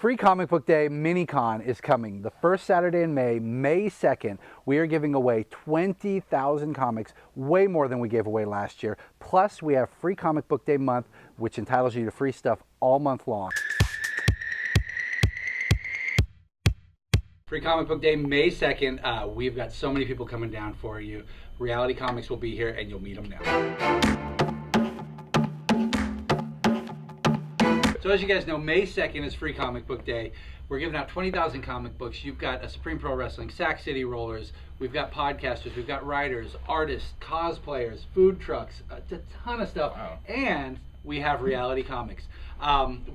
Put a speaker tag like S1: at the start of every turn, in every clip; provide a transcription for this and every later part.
S1: Free Comic Book Day Mini-Con is coming the first Saturday in May, May 2nd. We are giving away 20,000 comics, way more than we gave away last year. Plus, we have Free Comic Book Day month, which entitles you to free stuff all month long. Free Comic Book Day, May 2nd. We've got so many people coming down for you. Reality Comics will be here, and you'll meet them now. So as you guys know, May 2nd is Free Comic Book Day. We're giving out 20,000 comic books. You've got a Supreme Pro Wrestling, Sac City Rollers. We've got podcasters. We've got writers, artists, cosplayers, food trucks, a ton of stuff. Wow. And we have Reality Comics.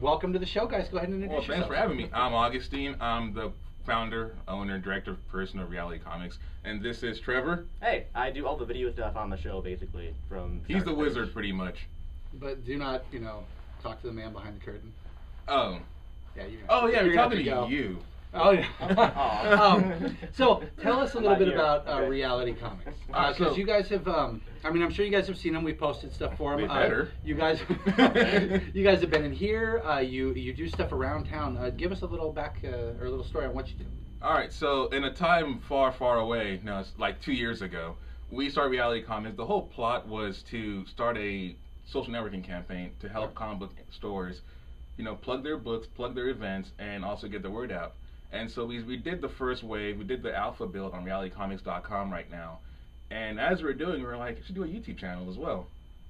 S1: Welcome to the show, guys. Go ahead and introduce yourself.
S2: Thanks for having me. I'm Augustine. I'm the founder, owner, director, person of Reality Comics. And this is Trevor.
S3: Hey, I do all the video stuff on the show, basically.
S2: He's the wizard, pretty much.
S1: But do not, talk to the man behind the curtain.
S2: Oh.
S1: Yeah,
S2: we're talking to you.
S1: Oh, yeah. So tell us a little bit about Reality Comics. Because you guys have, I'm sure you guys have seen them. We posted stuff for them.
S2: Better.
S1: You guys have been in here. You do stuff around town. Give us a little a little story on what you do.
S2: All right. So in a time far, far away, now it's like 2 years ago, we started Reality Comics. The whole plot was to start a social networking campaign to help comic book stores, plug their books, plug their events, and also get the word out. And so we did the first wave. We did the alpha build on realitycomics.com right now. And as we were doing, we were like, we should do a YouTube channel as well.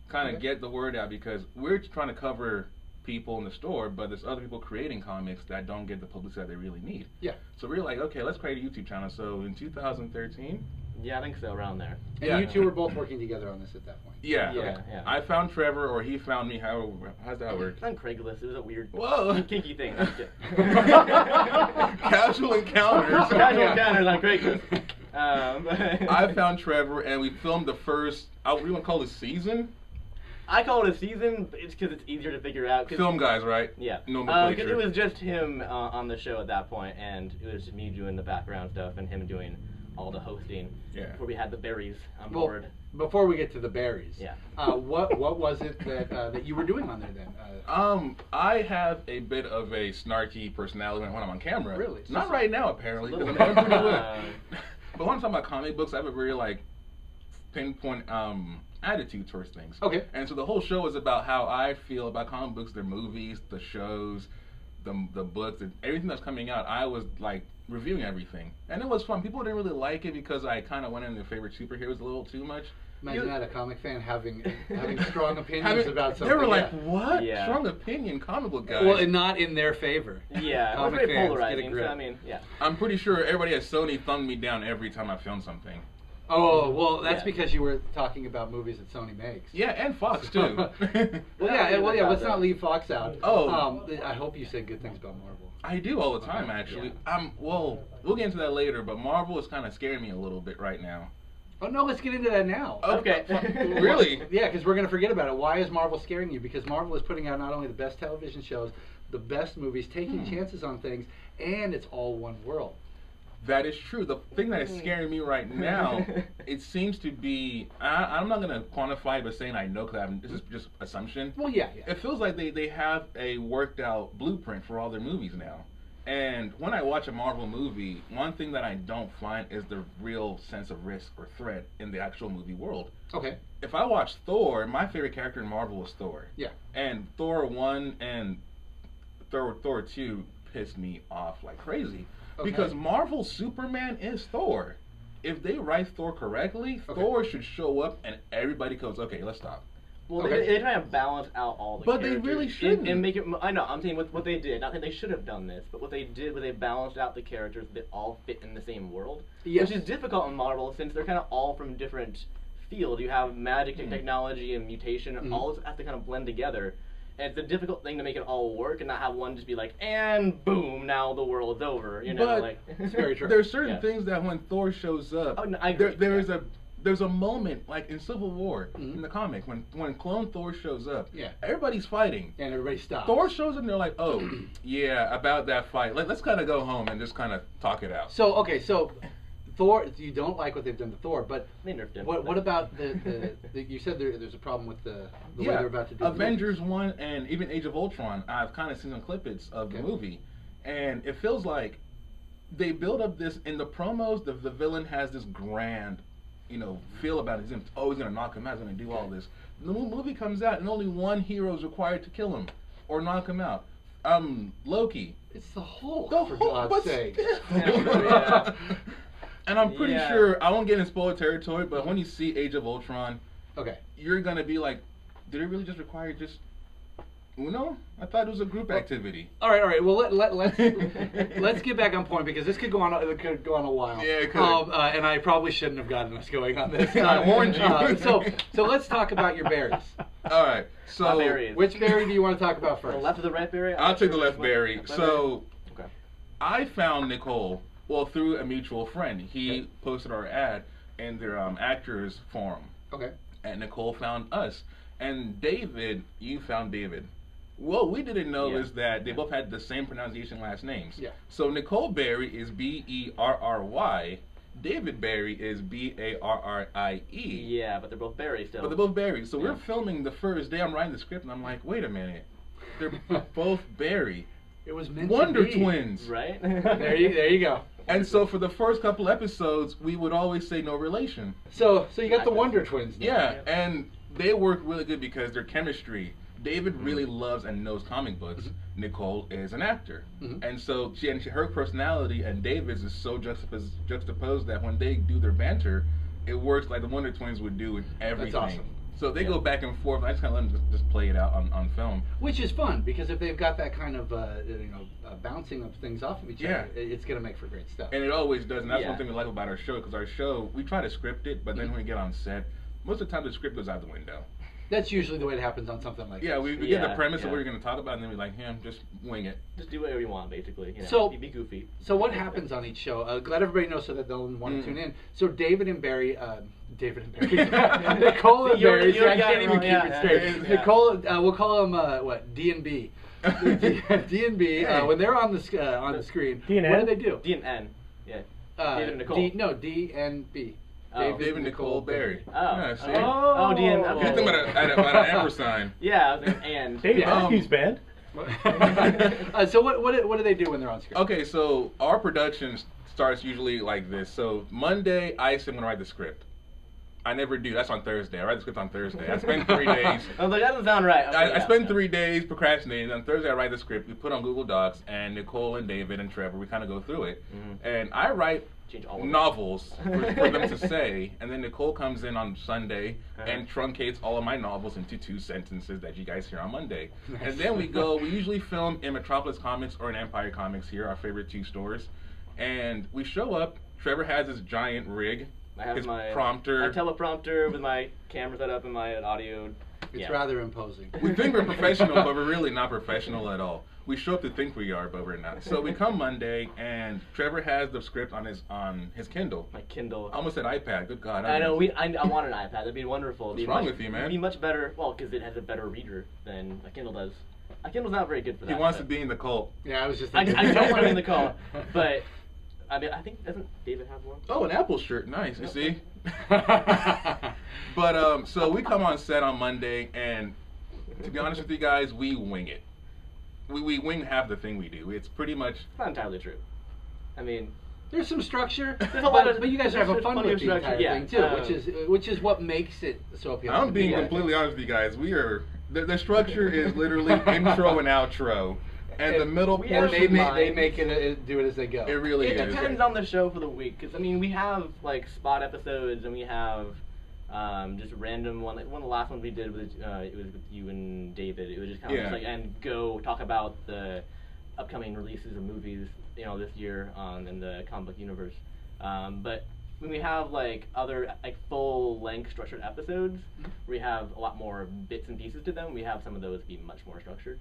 S2: Kind of get the word out, because we're trying to cover people in the store, but there's other people creating comics that don't get the publicity that they really need.
S1: Yeah.
S2: So we were like, okay, let's create a YouTube channel. So in 2013,
S3: yeah, I think so, around there.
S1: And you two were both working together on this at that point.
S2: Yeah.
S3: Yeah.
S2: I found Trevor, or he found me. How's that work?
S3: On Craigslist. It was a weird, kinky thing.
S2: Casual encounters.
S3: Casual encounters on Craigslist.
S2: I found Trevor, and we filmed the first, we want to call it season?
S3: I call it a season, it's because it's easier to figure out.
S2: Film guys, right?
S3: Yeah.
S2: Nomenclature.
S3: Because it was just him on the show at that point, and it was just me doing the background stuff and him doing all the hosting.
S2: Yeah.
S3: Before we had the berries on board.
S1: Before we get to the berries,
S3: yeah.
S1: What was it that you were doing on there then?
S2: I have a bit of a snarky personality when I'm on camera.
S1: Really?
S2: Not right now, apparently, because I'm doing pretty well. But when I'm talking about comic books, I have a very pinpoint attitude towards things.
S1: Okay.
S2: And so the whole show is about how I feel about comic books, their movies, the shows, the books, and everything that's coming out. I was reviewing everything, and it was fun. People didn't really like it because I kind of went into their favorite superheroes a little too much.
S1: Imagine that, a comic fan having strong opinions about something.
S2: They were like, what?
S3: Yeah.
S2: Strong opinion, comic book guys.
S1: Well, and not in their favor.
S3: Yeah, it was very polarizing. So, yeah.
S2: I'm pretty sure everybody at Sony thumbed me down every time I filmed something.
S1: Oh, well, that's because you were talking about movies that Sony makes.
S2: Yeah, and Fox, too.
S1: Let's not leave Fox out.
S2: Oh.
S1: I hope you said good things about Marvel.
S2: I do all the time, actually.
S1: Yeah.
S2: We'll get into that later, but Marvel is kind of scaring me a little bit right now.
S1: Oh, no, let's get into that now.
S3: Okay.
S2: Really?
S1: Yeah, because we're going to forget about it. Why is Marvel scaring you? Because Marvel is putting out not only the best television shows, the best movies, taking chances on things, and it's all one world.
S2: That is true. The thing that is scaring me right now, it seems to be, I'm not going to quantify it by saying I know, because this is just assumption.
S1: Well, yeah.
S2: It feels like they have a worked out blueprint for all their movies now. And when I watch a Marvel movie, one thing that I don't find is the real sense of risk or threat in the actual movie world.
S1: Okay.
S2: If I watch Thor, my favorite character in Marvel is Thor.
S1: Yeah.
S2: And Thor 1 and Thor 2 pissed me off like crazy. Okay. Because Marvel's Superman is Thor. If they write Thor correctly, Thor should show up and everybody goes, okay, let's stop.
S3: Well, they try to balance out all the characters.
S2: But they really shouldn't.
S3: And make it, I know, I'm saying what they did, not that they should have done this, but what they did was they balanced out the characters that all fit in the same world.
S1: Yes.
S3: Which is difficult in Marvel, since they're kind of all from different fields. You have magic and technology and mutation, and all this has to kind of blend together. And it's a difficult thing to make it all work and not have one just be like, and boom, now the world's over.
S2: But
S1: it's very true.
S2: There's certain things that when Thor shows up, there's a moment, like in Civil War, in the comic, when Clone Thor shows up, everybody's fighting.
S1: And everybody stops.
S2: Thor shows up and they're like, oh, yeah, about that fight. Let's kind of go home and just kind of talk it out.
S1: So Thor, you don't like what they've done to Thor, but
S3: they nerfed him.
S1: What about the you said there's a problem with the way they're about to do
S2: Avengers 1 and even Age of Ultron, I've kind of seen some clippets of the movie. and it feels like they build up this in the promos. The villain has this grand, feel about it. He's always gonna knock him out. He's gonna do all this. The movie comes out, and only one hero is required to kill him or knock him out. Loki.
S1: It's the Hulk,
S2: The
S1: for
S2: Hulk,
S1: God's
S2: but
S1: sake.
S3: Yeah.
S2: And I'm pretty
S3: Yeah.
S2: sure, I won't get in spoiler territory, but when you see Age of Ultron,
S1: Okay.
S2: you're gonna be like, did it really just require just Uno? I thought it was a group activity.
S1: All right. Well, let's get back on point because this could go on. It could go on a while.
S2: Yeah, it could.
S1: And I probably shouldn't have gotten us going on this.
S2: I warned you.
S1: So let's talk about your berries.
S2: All right. So
S3: My berries.
S1: Which berry do you want to talk about
S3: The
S1: first?
S3: left or the right berry?
S2: I'll take the left berry.
S3: Left
S2: So
S3: Okay.
S2: I found Nicole, through a mutual friend. He posted our ad in their actors forum.
S1: Okay.
S2: And Nicole found us. And David, you found David. What we didn't know is that they both had the same pronunciation last names.
S1: Yeah.
S2: So Nicole Berry is Berry. David Berry is Barrie.
S3: Yeah, but they're both berries still.
S2: But they're both Berry. So
S3: Yeah.
S2: we're filming the first day. I'm writing the script, and I'm like, wait a minute. They're both Berry.
S1: It was meant
S2: Wonder
S1: to be.
S2: Twins.
S3: Right?
S1: There you go.
S2: And so for the first couple episodes, we would always say no relation.
S1: So you got the Wonder Twins now.
S2: Yeah, and they work really good because their chemistry. David really loves and knows comic books. Nicole is an actor, and so her personality and David's is so juxtaposed that when they do their banter, it works like the Wonder Twins would do with everything.
S1: That's awesome.
S2: So they go back and forth. I just kind of let them just play it out on film.
S1: Which is fun because if they've got that kind of bouncing of things off of each other, it's gonna make for great stuff.
S2: And it always does, and that's
S3: Yeah.
S2: one thing we like about our show, because our show, we try to script it, but then when we get on set, most of the time the script goes out the window.
S1: That's usually the way it happens on something like
S2: Yeah,
S1: this.
S2: we get the premise of what we're going to talk about, and then we're like, just wing it.
S3: Just do whatever you want, basically.
S1: So-
S3: be goofy.
S1: So what happens on each show? Let everybody know so that they'll want to tune in. So David and Barry, Nicole and Barry.
S3: You
S1: I
S3: got
S1: can't
S3: it
S1: even
S3: wrong,
S1: keep
S3: yeah,
S1: it straight.
S3: yeah.
S1: Nicole, we'll call them D and B. D and B. When they're on the screen,
S4: D and
S1: what
S4: N?
S1: do they do?
S3: D and N. Yeah. David and Nicole.
S1: D and B.
S3: Oh.
S2: David Nicole Barry.
S3: Oh.
S2: Yeah, see?
S3: Oh, D and
S2: You think about an ampersand.
S3: Yeah, I was like, and.
S4: David
S1: Yeah.
S4: Matthews Band.
S1: So what do they do when they're on screen?
S2: Okay, so our production starts usually like this. So Monday, I say I'm going to write the script. I never do. That's on Thursday. I write the script on Thursday. I spend 3 days.
S3: I was like, that doesn't sound right.
S2: I spend 3 days procrastinating. On Thursday, I write the script. We put it on Google Docs, and Nicole and David and Trevor, we kind of go through it. And I write
S3: Change all of it.
S2: novels for them to say, and then Nicole comes in on Sunday and truncates all of my novels into 2 sentences that you guys hear on Monday. And then we usually film in Metropolis Comics or in Empire Comics here, our favorite 2 stores. And we show up, Trevor has his giant rig,
S3: I have
S2: his
S3: my
S2: prompter.
S3: teleprompter with my camera set up and my audio.
S1: It's rather imposing.
S2: We think we're professional, but we're really not professional at all. We show up to think we are, but we're not. So we come Monday, and Trevor has the script on his Kindle.
S3: My Kindle.
S2: I almost said iPad. Good God.
S3: I know. I want an iPad. That'd be wonderful.
S2: What's wrong with you, man?
S3: It'd be much better. Well, because it has a better reader than a Kindle does. A Kindle's not very good for that.
S2: He wants to
S3: but-
S2: be in the cult.
S1: Yeah, I was just.
S3: I
S1: Thinking.
S3: don't want to be in the call, but I mean, I think doesn't David have one?
S2: Oh, an Apple shirt. Nice. You see? But so we come on set on Monday, and to be honest with you guys, we wing it. We wing half the thing we do. It's pretty much.
S3: It's not entirely true. I mean,
S1: There's some structure,
S3: There's a lot of-
S1: but you guys are
S3: there's
S1: having fun
S3: plenty
S1: with
S3: of
S1: the
S3: structure,
S1: entire
S3: yeah.
S1: thing too, which is what makes it so appealing.
S2: I'm
S1: to
S2: being
S1: me.
S2: completely honest with you guys. We are. The structure is literally intro and outro, and the middle
S3: we have
S2: portion.
S1: They make it do it as they go.
S2: It really
S3: it
S2: is.
S3: depends on the show for the week. Because I mean, we have like spot episodes, and we have just random one. Like one of the last ones we did was it was with you and David. It was just kind of
S2: Yeah.
S3: just like and go talk about the upcoming releases of movies, this year in the comic book universe. But when we have like other like full length structured episodes, we have a lot more bits and pieces to them. We have some of those be much more structured.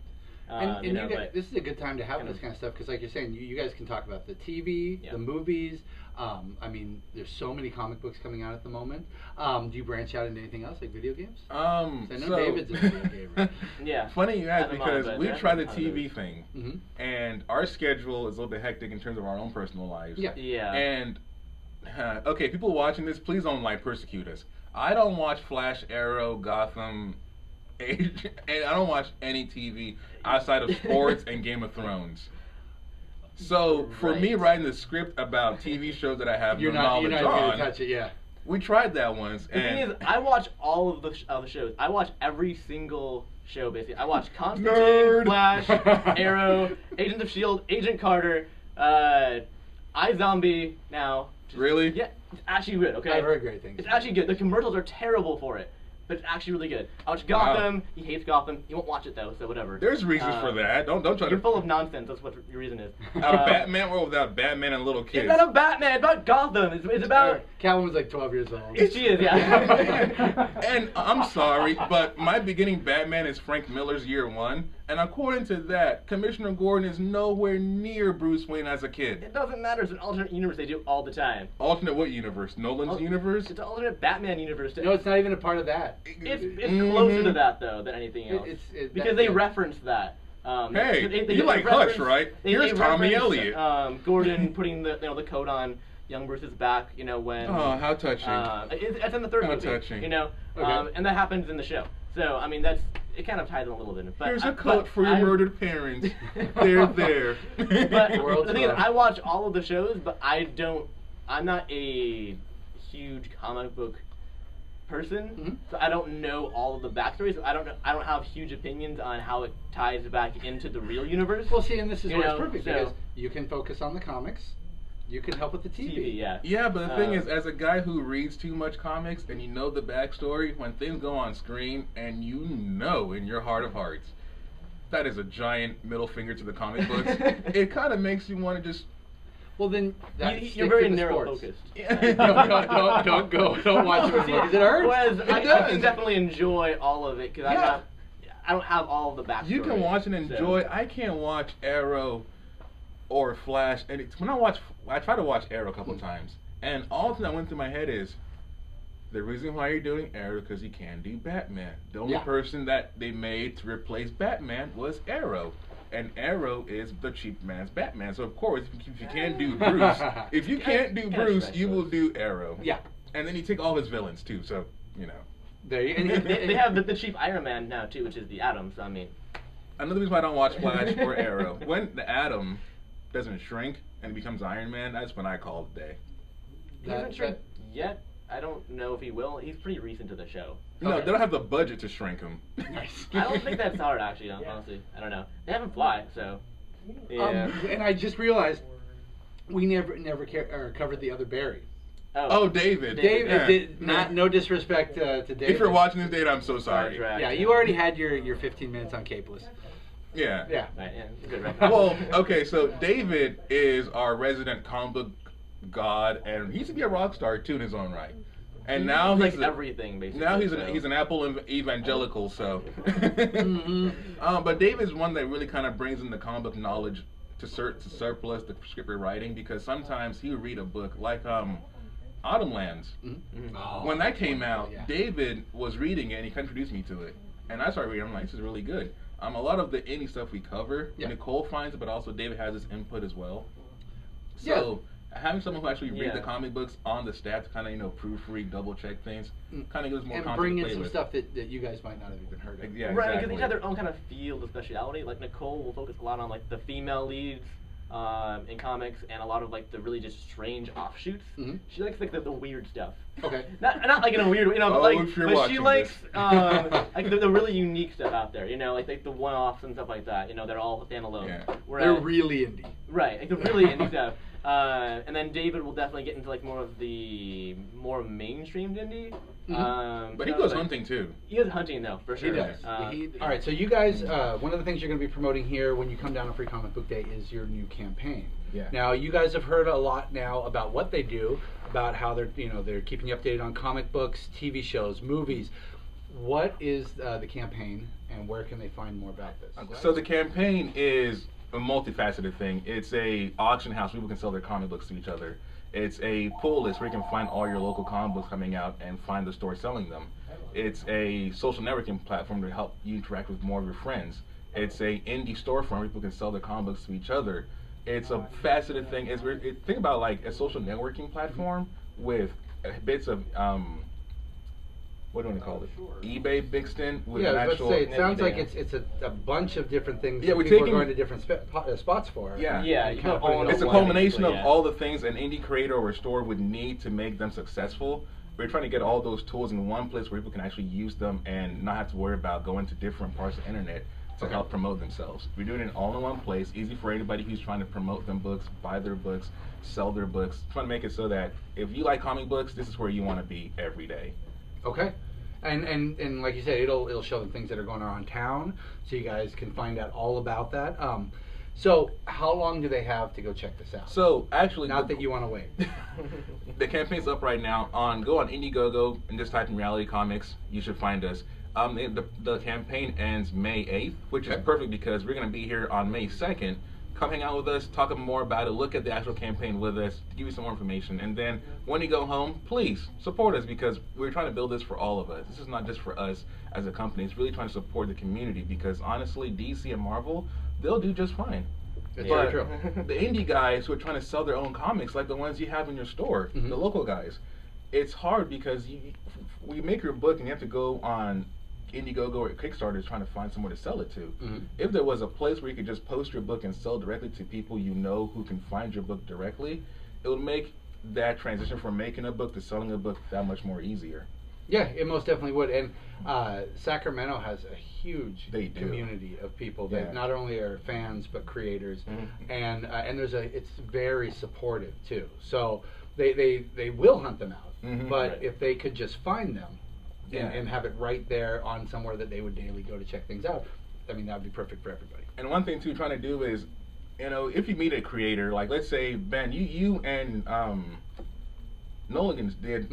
S1: And you guys,
S3: but-
S1: this is a good time to have
S3: kind
S1: this
S3: of-
S1: kind of stuff because, like you're saying, you guys can talk about the TV,
S3: Yeah.
S1: the movies. I mean, there's so many comic books coming out at the moment. Do you branch out into anything else, like video games? 'Cause I know David's a video gamer.
S3: Yeah.
S2: Funny you ask
S3: Have them on,
S2: because
S3: but
S2: we
S3: there
S2: try
S3: are
S2: the
S3: others.
S2: TV thing, and our schedule is a little bit hectic in terms of our own personal lives.
S1: Yeah.
S3: Yeah.
S2: And okay, people watching this, please don't persecute us. I don't watch Flash, Arrow, Gotham, Age, and I don't watch any TV outside of sports and Game of Thrones. So for
S3: Right.
S2: me writing the script about TV shows that I have
S1: You're
S2: no
S1: not
S2: knowledge
S1: going
S2: on,
S1: to touch it, yeah.
S2: we tried that once,
S3: The thing
S2: and
S3: is, I watch all of the shows. I watch every single show, basically. I watch Constantine,
S2: Nerd.
S3: Flash, Arrow, Agents of S.H.I.E.L.D., Agent Carter, iZombie now.
S2: Really?
S3: Yeah, it's actually good, okay?
S1: I've heard great things.
S3: It's actually good. The commercials are terrible for it, but it's actually really good. I watch Gotham. He hates Gotham. He won't watch it, though, so whatever.
S2: there's reasons for that. Don't try
S3: You're
S2: to.
S3: full of nonsense. That's what your reason is.
S2: A Batman world without Batman and little kids.
S3: It's not a Batman. It's about Gotham. It's about...
S1: Catwoman's like 12 years old.
S3: She is, yeah.
S2: And I'm sorry, but my beginning Batman is Frank Miller's Year One, and according to that, Commissioner Gordon is nowhere near Bruce Wayne as a kid.
S3: It doesn't matter. It's an alternate universe. They do all the time.
S2: Alternate what universe? Nolan's universe?
S3: It's an alternate Batman universe.
S1: No, it's not even a part of that.
S3: It's closer to that though than anything else. Because they reference that.
S2: Hey,
S3: they
S2: you like Hush,
S3: reference-
S2: right?
S3: They
S2: Here's Tommy
S3: reference,
S2: Elliott.
S3: Gordon putting the coat on young Bruce's back. When.
S2: Oh, how touching.
S3: It's in the third
S2: How
S3: movie.
S2: touching.
S1: Okay.
S3: And that happens in the show. So I mean it kind of ties in a little bit. But
S2: Here's a coat for your murdered parents. They're there.
S3: But
S1: World's
S3: the thing is,
S1: tough.
S3: I watch all of the shows, but I'm not a huge comic book person, so I don't know all of the backstories. I don't have huge opinions on how it ties back into the real universe.
S1: Well, see, and this is where it's perfect,
S3: so-
S1: because you can focus on the comics, you can help with the TV.
S3: yeah.
S2: Yeah, but the thing is, as a guy who reads too much comics and you know the backstory, when things go on screen and you know in your heart of hearts that is a giant middle finger to the comic books, it kind of makes you want to just.
S1: Well, then
S3: You're very narrow focused.
S1: Don't go. Don't watch it because it hurts.
S3: Whereas I
S2: does.
S3: can definitely enjoy all of it because I don't have all of the backstory.
S2: You can watch and enjoy.
S3: So.
S2: I can't watch Arrow or Flash, and I try to watch Arrow a couple of times, and all that went through my head is the reason why you're doing Arrow because he can do Batman. The only person that they made to replace Batman was Arrow. And Arrow is the cheap man's Batman. So of course, if you can't do Bruce, you will do Arrow.
S1: Yeah.
S2: And then you take all his villains too. So
S1: There you
S3: They have the cheap Iron Man now too, which is the Atom. So I mean,
S2: another reason why I don't watch Flash or Arrow, when the Atom doesn't shrink and becomes Iron Man, that's when I call it a day.
S3: he hasn't shrunk yet. I don't know if he will. He's pretty recent to the show.
S2: No, they don't have the budget to shrink him.
S1: Nice.
S3: I don't think that's hard actually. Honestly, I don't know. They have him fly, so. Yeah.
S1: And I just realized we never covered the other Barry.
S2: Oh, David.
S1: David,
S2: Yeah.
S1: no disrespect to David.
S2: If you're watching this, David, I'm so sorry.
S1: Yeah, you already had your 15 minutes on Capeless.
S2: Yeah.
S1: Yeah.
S3: Right, yeah, good, right.
S2: Well, okay, so David is our resident comic book god, and he used to be a rock star too in his own right. And now
S3: He's
S2: he's
S3: like everything basically.
S2: now he's
S3: so.
S2: an Apple evangelical. So,
S1: Mm-hmm.
S2: but David's one that really kind of brings in the comic book knowledge to surplus the script writing, because sometimes he would read a book like Autumnlands.
S1: Mm-hmm. Oh,
S2: When that came out,
S1: yeah.
S2: David was reading it and he introduced me to it, and I started reading. I'm like, this is really good. A lot of the indie stuff we cover, Nicole finds it, but also David has his input as well. So having someone who actually read the comic books on the staff to kind of proofread, double check things, kind of gives more
S1: and
S2: content
S1: bring
S2: to
S1: in
S2: play
S1: some
S2: with.
S1: stuff that you guys might not have even heard of.
S2: Yeah,
S3: Right,
S2: exactly.
S3: because they have their own kind of field of speciality. Like Nicole will focus a lot on like the female leads in comics and a lot of like the really just strange offshoots.
S1: Mm-hmm.
S3: She likes like the weird stuff.
S1: Okay.
S3: Not like in a weird way, but
S2: if you're
S3: but she
S2: watching
S3: likes
S2: this.
S3: like the really unique stuff out there. Like the one-offs and stuff like that. They're all standalone.
S2: Yeah.
S1: They're really indie.
S3: Right, like the really indie stuff. And then David will definitely get into like more of the more mainstream indie.
S2: But he goes hunting too.
S3: He goes hunting though, for sure.
S1: He does. All right, so you guys, one of the things you're going to be promoting here when you come down to Free Comic Book Day is your new campaign.
S2: Yeah.
S1: Now, you guys have heard a lot now about what they do, about how they're keeping you updated on comic books, TV shows, movies. What is the campaign, and where can they find more about this?
S2: So the campaign is a multifaceted thing. It's a auction house where people can sell their comic books to each other. It's a pull list where you can find all your local comic books coming out and find the store selling them. It's a social networking platform to help you interact with more of your friends. It's a indie storefront where people can sell their comic books to each other. It's a faceted thing. Think about like a social networking platform with bits of what do you want to call it? eBay Bixton with
S1: Yeah,
S2: an
S1: I was
S2: actual.
S1: about to say, it sounds like
S3: eBay.
S1: it's a bunch of different things
S2: Yeah,
S1: that
S2: we're
S1: people
S2: taking-
S1: are going to different spots for.
S2: Yeah.
S3: Yeah,
S1: And
S3: you
S1: kind of
S3: can
S1: putting
S3: own
S1: it
S2: It's a
S1: all
S3: one,
S2: culmination of
S3: basically, yeah.
S2: all the things an indie creator or store would need to make them successful. We're trying to get all those tools in one place where people can actually use them and not have to worry about going to different parts of the internet to help promote themselves. We're doing it all in one place, easy for anybody who's trying to promote them books, buy their books, sell their books. Trying to make it so that if you like comic books, this is where you want to be every day.
S1: Okay. And like you said, it'll show them things that are going on in town, so you guys can find out all about that. So how long do they have to go check this out?
S2: So actually,
S1: Not that you want to wait.
S2: the campaign's up right now. Go on IndieGoGo and just type in Reality Comics. You should find us. The campaign ends May 8th, which is perfect because we're going to be here on May 2nd. Come hang out with us, talk more about it, look at the actual campaign with us, give you some more information, and then when you go home, please support us because we're trying to build this for all of us. This is not just for us as a company. It's really trying to support the community because honestly, DC and Marvel, they'll do just fine.
S1: It's
S2: But
S1: very true.
S2: the indie guys who are trying to sell their own comics, like the ones you have in your store, the local guys, it's hard because we make your book and you have to go on IndieGoGo or Kickstarter is trying to find somewhere to sell it to. If there was a place where you could just post your book and sell directly to people you know who can find your book directly, it would make that transition from making a book to selling a book that much more easier.
S1: Yeah, it most definitely would. And Sacramento has a huge
S2: They do.
S1: community of people that
S2: Yeah.
S1: not only are fans but creators, and it's very supportive too. So they will hunt them out, but
S3: Right.
S1: if they could just find them
S2: Yeah.
S1: and have it right there on somewhere that they would daily go to check things out, I mean, that would be perfect for everybody.
S2: And one thing too, trying to do is, if you meet a creator, like let's say Ben, you and Nolan did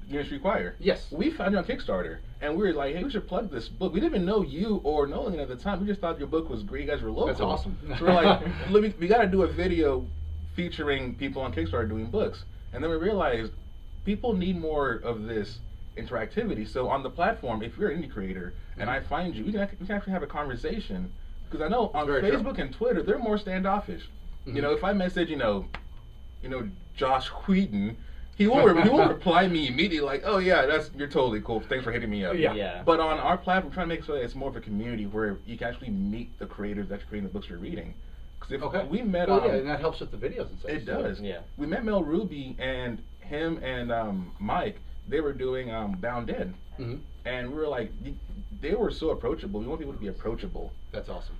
S2: Units Require.
S1: Yes.
S2: We found you on Kickstarter, and we were like, hey, we should plug this book. We didn't even know you or Nolan at the time. We just thought your book was great. You guys were local.
S1: That's awesome.
S2: So we're like, we got to do a video featuring people on Kickstarter doing books. And then we realized people need more of this interactivity. So on the platform, if you're an indie creator and I find you, we can actually have a conversation. Because I know on
S1: Very
S2: Facebook
S1: true.
S2: and Twitter, they're more standoffish. If I message, Josh Whedon, he won't reply me immediately like, oh yeah, you're totally cool. Thanks for hitting me up.
S3: Yeah.
S2: But on our platform, we're trying to make sure that it's more of a community where you can actually meet the creators that's creating the books you're reading. Because if we met
S1: Well, yeah, and that helps with the videos and stuff.
S2: it does.
S3: Yeah.
S2: We met Mel Ruby and him and Mike. They were doing Bound Dead, and we were like, they were so approachable. We want people to be approachable
S1: That's awesome.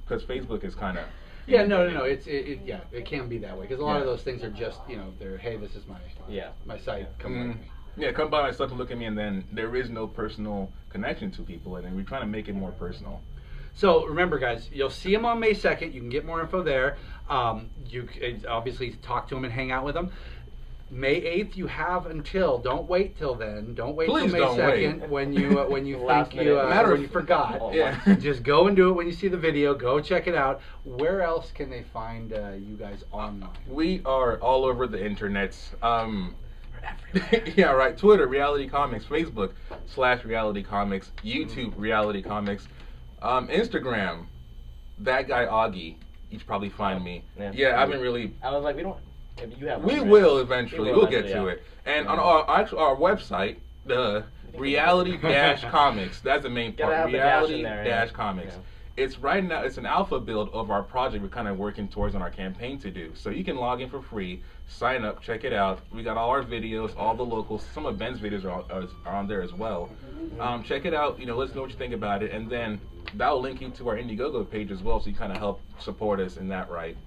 S2: because Facebook is kind of.
S1: Yeah, no. It can be that way because a lot of
S2: Yeah.
S1: those things are just, they're, hey, this is my site, come like me.
S2: Yeah, come by my stuff and look at me, and then there is no personal connection to people, and then we're trying to make it more personal.
S1: So remember, guys, you'll see them on May 2nd. You can get more info there. You can obviously talk to them and hang out with them. May 8th, you have until. Don't wait till then. Don't wait
S2: Please
S1: till May
S2: don't
S1: 2nd
S2: wait.
S1: when you
S3: Last
S1: think you
S3: minute.
S1: when you forgot.
S3: Oh,
S2: Yeah.
S1: Just go and do it when you see the video. Go check it out. Where else can they find you guys online?
S2: We are all over the internets. Yeah, right. Twitter, Reality Comics. Facebook /Reality Comics. YouTube, Reality Comics. Instagram, that guy Augie. You should probably find me. Yeah, I haven't really.
S3: I was like, we don't. If you have
S2: We
S3: one, right?
S2: will eventually.
S3: We will
S2: We'll get
S3: eventually,
S2: to
S3: yeah.
S2: it. And on our website, the Reality-Comics. That's the main
S3: Gotta
S2: part.
S3: have the dash in there, yeah.
S2: Reality-Comics.
S3: Yeah.
S2: It's right now. It's an alpha build of our project. We're kind of working towards on our campaign to do. So you can log in for free, sign up, check it out. We got all our videos, all the locals. Some of Ben's videos are on there as well. Check it out. Let us know what you think about it, and then that will link you to our IndieGoGo page as well, so you kind of help support us in that right.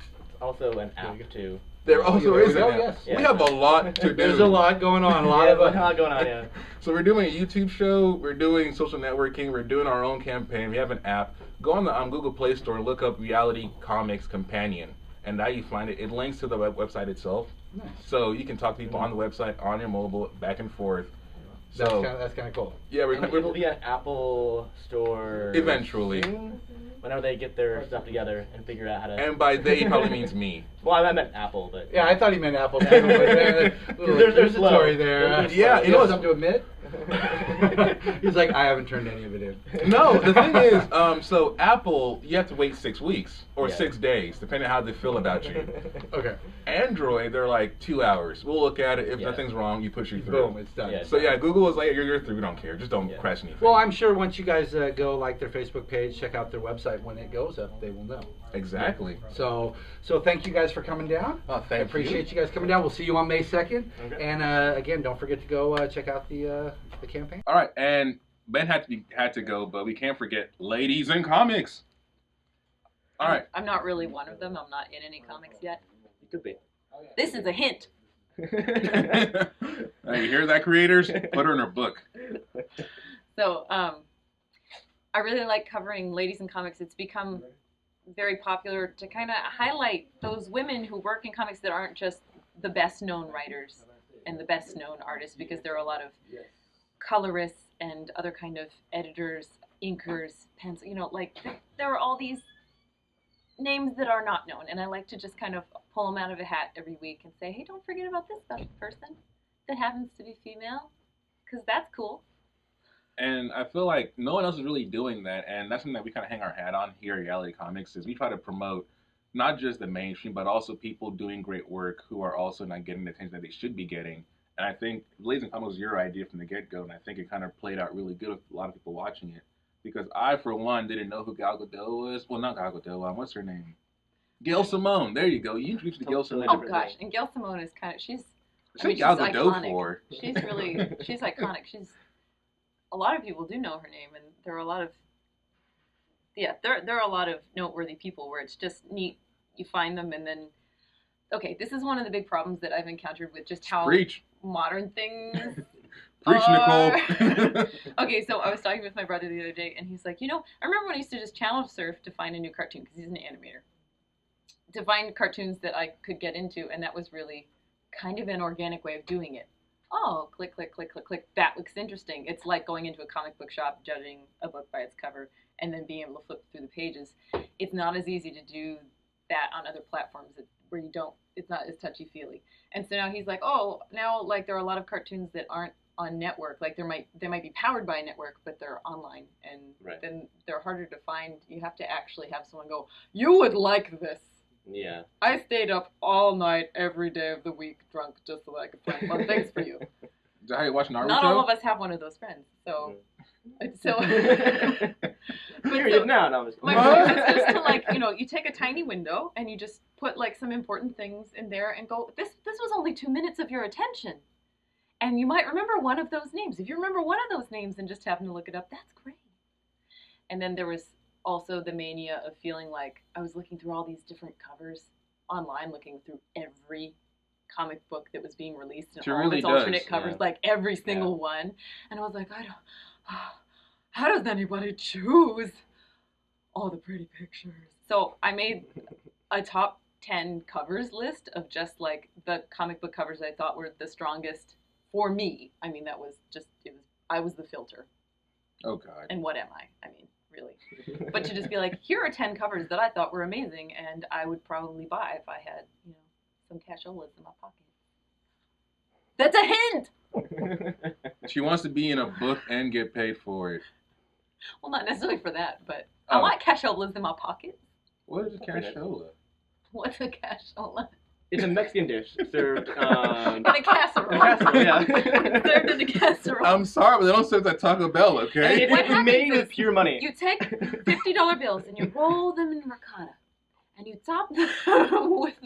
S3: Also an app too.
S2: There also
S1: there
S2: is
S1: we
S2: an
S1: go,
S2: app.
S1: yes.
S2: We
S3: Yeah.
S2: have a lot to do.
S1: There's a lot going on. A lot
S3: Yeah,
S1: of
S3: there's a lot going on. Yeah.
S2: So we're doing a YouTube show, we're doing social networking, we're doing our own campaign, we have an app. Go on the Google Play Store and look up Reality Comics Companion, and now you find it. It links to the website itself.
S1: Nice.
S2: So you can talk to people on the website, on your mobile, back and forth.
S1: That's
S2: So
S1: kind of cool.
S2: yeah,
S3: And it'll be an Apple Store
S2: Eventually.
S3: soon, whenever they get their stuff together and figure out how to.
S2: and by they probably means me.
S3: Well, I meant Apple, but
S1: Yeah, I thought he meant Apple. There's a story there.
S2: Yeah,
S1: you know something to admit? He's like, I haven't turned any of it in.
S2: No, the thing is, so Apple, you have to wait 6 weeks or
S3: Yeah.
S2: 6 days, depending on how they feel about you.
S1: Okay.
S2: Android, they're like 2 hours. We'll look at it. If
S3: Yeah.
S2: nothing's wrong, you push you through.
S1: Boom, it's done.
S3: Yeah.
S2: So yeah, Google is like, you're through. We don't care. Just don't crash anything.
S1: Well, I'm sure once you guys go like their Facebook page, check out their website, when it goes up, they will know.
S2: Exactly.
S1: So thank you guys for coming down.
S2: Oh, thank
S1: I appreciate you guys coming down. We'll see you on May 2nd.
S3: Okay.
S1: And again, don't forget to go check out the campaign.
S2: All right, and Ben had to go, but we can't forget ladies in comics. All right.
S4: I'm not really one of them. I'm not in any comics yet.
S3: You could be.
S4: This is a hint.
S2: Now, you hear that, creators? Put her in her book.
S4: So, I really like covering ladies in comics. It's become very popular to kind of highlight those women who work in comics that aren't just the best known writers and the best known artists, because there are a lot of colorists and other kind of editors, inkers, pencil, like there are all these names that are not known, and I like to just kind of pull them out of a hat every week and say, hey, don't forget about this special person that happens to be female, because that's cool.
S2: And I feel like no one else is really doing that, and that's something that we kind of hang our hat on here at Reality Comics, is we try to promote not just the mainstream, but also people doing great work who are also not getting the attention that they should be getting. And I think Ladies in Comics was your idea from the get-go, and I think it kind of played out really good with a lot of people watching it. Because I, for one, didn't know who Gal Gadot was. Well, not Gal Gadot. What's her name? Gail Simone. There you go. You introduced me to Gail Simone.
S4: Oh gosh, and Gail Simone is kind of she's
S2: Gal Gadot
S4: iconic.
S2: for?
S4: She's iconic. A lot of people do know her name, and there are a lot of there are a lot of noteworthy people where it's just neat. You find them, and then this is one of the big problems that I've encountered with just how
S2: Preach.
S4: modern things.
S2: Preach, Nicole.
S4: Okay, so I was talking with my brother the other day, and he's like, I remember when I used to just channel surf to find a new cartoon, because he's an animator, to find cartoons that I could get into, and that was really kind of an organic way of doing it. Oh, click, click, click, click, click. That looks interesting. It's like going into a comic book shop, judging a book by its cover, and then being able to flip through the pages. It's not as easy to do that on other platforms where it's not as touchy-feely. And so now he's like, now there are a lot of cartoons that aren't on network. Like they might be powered by a network, but they're online, and then they're harder to find. You have to actually have someone go, you would like this.
S3: Yeah.
S4: I stayed up all night every day of the week drunk just so that I could find fun things for you.
S2: Is that how you watch Naruto?
S4: Not all of us have one of those friends, so.
S3: Here he is now. No,
S4: my point is just to you take a tiny window and you just put some important things in there and go, this was only 2 minutes of your attention. And you might remember one of those names. If you remember one of those names and just happen to look it up, that's great. And then there was also the mania of feeling like I was looking through all these different covers online, looking through every comic book that was being released and all its alternate covers, every single one. And I was like, how does anybody choose all the pretty pictures? So I made a top 10 covers list of just the comic book covers I thought were the strongest for me. I mean, I was the filter.
S2: Oh, God.
S4: And what am I? I mean, really. But to just be like, here are 10 covers that I thought were amazing and I would probably buy if I had, some casholas in my pocket. That's a hint!
S2: She wants to be in a book and get paid for it.
S4: Well, not necessarily for that, but I want casholas in my pocket.
S2: What is a cashola?
S4: What's a cashola?
S3: It's a Mexican dish served
S4: In a casserole.
S3: yeah.
S4: Served in a casserole.
S2: I'm sorry, but they don't serve that Taco Bell, okay?
S3: It's made with pure money.
S4: You take $50 bills and you roll them in ricotta, and you top them with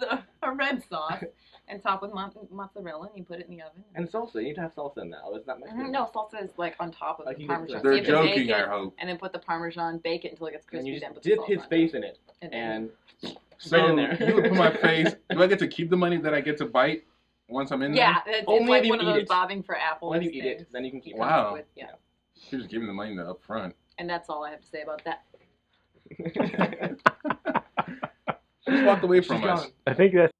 S4: a red sauce, and top with mozzarella, and you put it in the oven.
S3: And salsa. You need to have salsa in that. It's not Mexican.
S4: No, salsa is on top of the Parmesan.
S2: They're
S4: so you have to
S2: joking,
S4: bake it,
S2: I hope.
S4: And then put the Parmesan, bake it until it gets crispy.
S3: And you
S4: then
S3: just
S4: put the
S3: dip
S4: sauce
S3: his
S4: on
S3: face
S4: it.
S3: in it. And
S2: So
S3: right in there.
S2: you would put my face. Do I get to keep the money that I get to bite once I'm in there?
S4: Yeah, it's
S3: Only
S4: like
S3: if you
S4: one of
S3: eat
S4: those
S3: it.
S4: bobbing for apples.
S3: Only if you eat
S4: things.
S3: it, then you can keep it.
S2: Wow.
S4: Yeah.
S2: You're just giving the money up front.
S4: And that's all I have to say about that.
S2: She just walked away from us.
S5: I think that's